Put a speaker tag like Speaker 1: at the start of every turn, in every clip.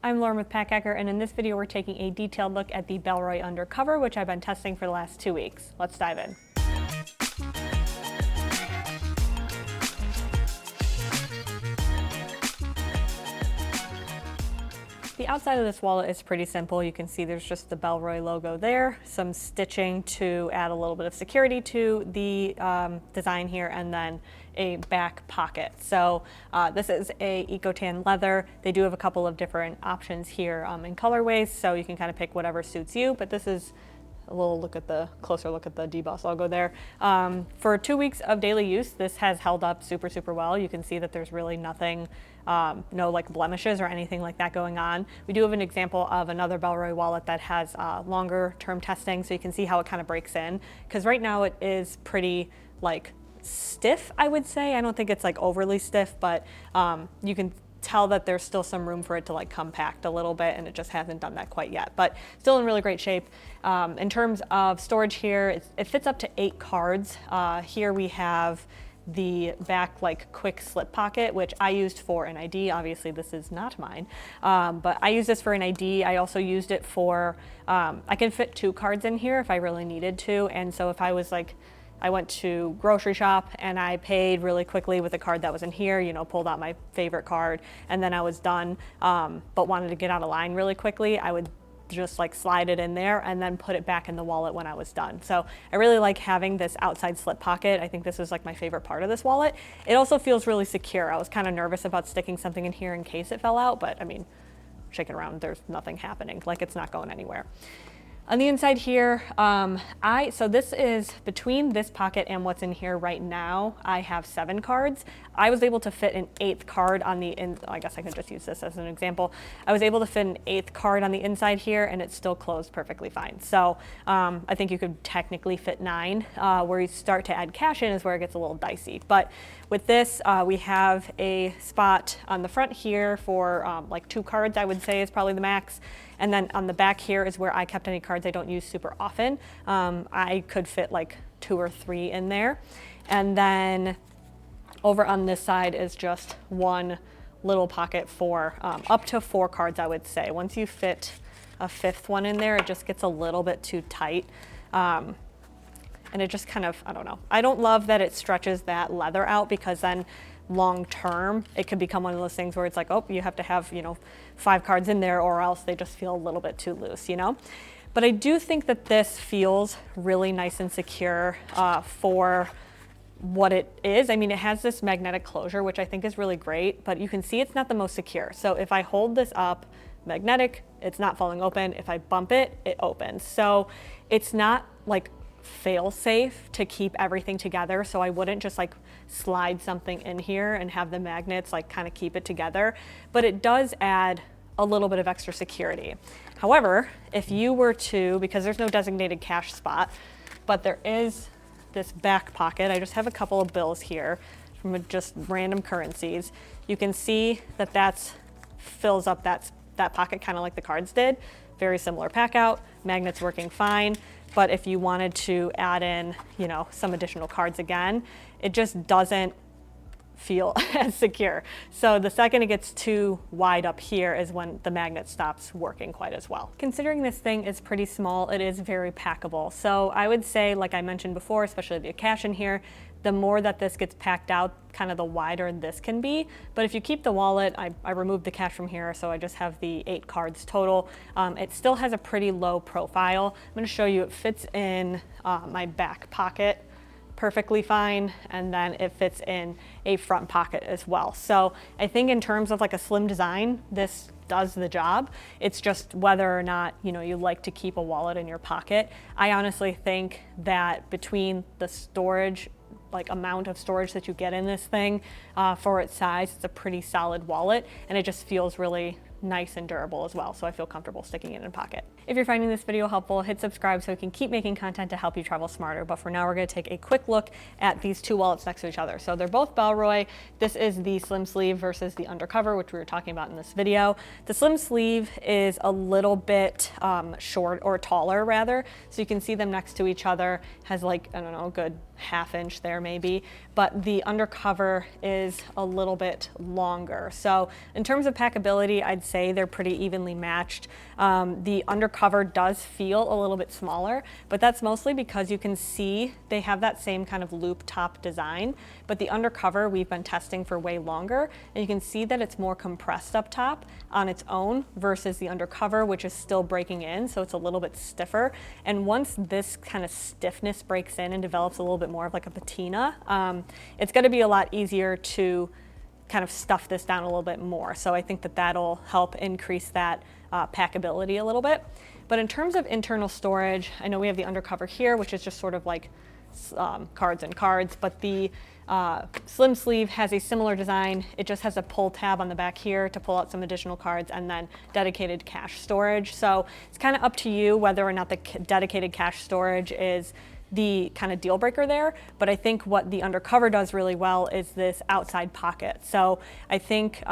Speaker 1: I'm Lauren with Packhacker, and in this video we're taking a detailed look at the Bellroy undercover, which I've been testing for the last 2 weeks. Let's dive in. The outside of this wallet is pretty simple. You can see there's just the Bellroy logo there, some stitching to add a little bit of security to the design here, and then a back pocket. So this is a Eco-Tan leather. They do have a couple of different options here in colorways, so you can kind of pick whatever suits you, but this is a little closer look at the DBoss logo there. For 2 weeks of daily use, this has held up super well. You can see that there's really nothing, no like blemishes or anything like that going on. We do have an example of another Bellroy wallet that has longer term testing, so you can see how it kind of breaks in. Because right now it is pretty like stiff, I would say. I don't think it's like overly stiff, but you can tell that there's still some room for it to like compact a little bit, and it just hasn't done that quite yet, but still in really great shape. In terms of storage here, it fits up to 8 cards. Here we have the back like quick slip pocket, which I used for an ID. Obviously this is not mine, but I use this for an ID. I also used it for, I can fit 2 cards in here if I really needed to, and so if I was like, I went to grocery shop and I paid really quickly with a card that was in here, you know, pulled out my favorite card, and then I was done, but wanted to get out of line really quickly, I would just like slide it in there and then put it back in the wallet when I was done. So I really like having this outside slip pocket. I think this is like my favorite part of this wallet. It also feels really secure. I was kind of nervous about sticking something in here in case it fell out, but I mean, shake it around, there's nothing happening, like it's not going anywhere. On the inside here, so this is between this pocket and what's in here right now, I have 7 cards. I was able to fit an 8th card on the I guess I could just use this as an example. I was able to fit an 8th card on the inside here, and it's still closed perfectly fine. So I think you could technically fit 9. Where you start to add cash in is where it gets a little dicey. But with this, we have a spot on the front here for like 2 cards, I would say is probably the max. And then on the back here is where I kept any cards I don't use super often. I could fit like 2 or 3 in there. And then over on this side is just one little pocket for up to 4 cards, I would say. Once you fit a 5th one in there, it just gets a little bit too tight. And it just kind of, I don't know. I don't love that it stretches that leather out, because then long term it could become one of those things where it's like, oh, you have to have, you know, 5 cards in there, or else they just feel a little bit too loose, you know. But I do think that this feels really nice and secure for what it is. I mean, it has this magnetic closure, which I think is really great, but you can see it's not the most secure. So if I hold this up, magnetic, it's not falling open. If I bump it, it opens. So it's not like fail safe to keep everything together. So I wouldn't just like slide something in here and have the magnets like kind of keep it together, but it does add a little bit of extra security. However, if you were to, because there's no designated cash spot, but there is this back pocket, I just have a couple of bills here from just random currencies. You can see that that's fills up that pocket kind of like the cards did. Very similar pack out, magnets working fine. But if you wanted to add in, you know, some additional cards again, it just doesn't feel as secure. So the second it gets too wide up here is when the magnet stops working quite as well. Considering this thing is pretty small, it is very packable. So I would say, like I mentioned before, especially if you have cash in here, the more that this gets packed out, kind of the wider this can be. But if you keep the wallet, I removed the cash from here, so I just have the 8 cards total. It still has a pretty low profile. I'm gonna show you, it fits in my back pocket perfectly fine, and then it fits in a front pocket as well. So I think in terms of like a slim design, this does the job. It's just whether or not, you know, you like to keep a wallet in your pocket. I honestly think that between the storage, like amount of storage that you get in this thing for its size, it's a pretty solid wallet, and it just feels really nice and durable as well, so I feel comfortable sticking it in a pocket. If you're finding this video helpful, hit subscribe so we can keep making content to help you travel smarter. But for now, we're going to take a quick look at these 2 wallets next to each other. So they're both Bellroy. This is the slim sleeve versus the undercover, which we were talking about in this video. The slim sleeve is a little bit short, or taller rather, so you can see them next to each other. Has like, I don't know, a good ½ inch there maybe, but the undercover is a little bit longer. So in terms of packability, I'd say they're pretty evenly matched. The undercover does feel a little bit smaller, but that's mostly because you can see they have that same kind of loop top design, but the undercover we've been testing for way longer, and you can see that it's more compressed up top on its own versus the undercover, which is still breaking in, so it's a little bit stiffer. And once this kind of stiffness breaks in and develops a little bit more of like a patina, it's going to be a lot easier to kind of stuff this down a little bit more. So I think that that'll help increase that packability a little bit. But in terms of internal storage, I know we have the undercover here, which is just sort of like cards and cards, but the slim sleeve has a similar design. It just has a pull tab on the back here to pull out some additional cards and then dedicated cache storage. So it's kind of up to you whether or not the dedicated cache storage is the kind of deal breaker there, but I think what the undercover does really well is this outside pocket. So I think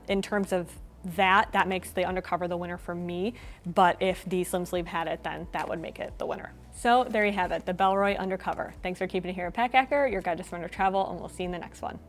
Speaker 1: in terms of that makes the undercover the winner for me, but if the slim sleeve had it, then that would make it the winner. So there you have it, the Bellroy undercover. Thanks for keeping it here at Pack Hacker, your guide to smarter travel, and we'll see you in the next one.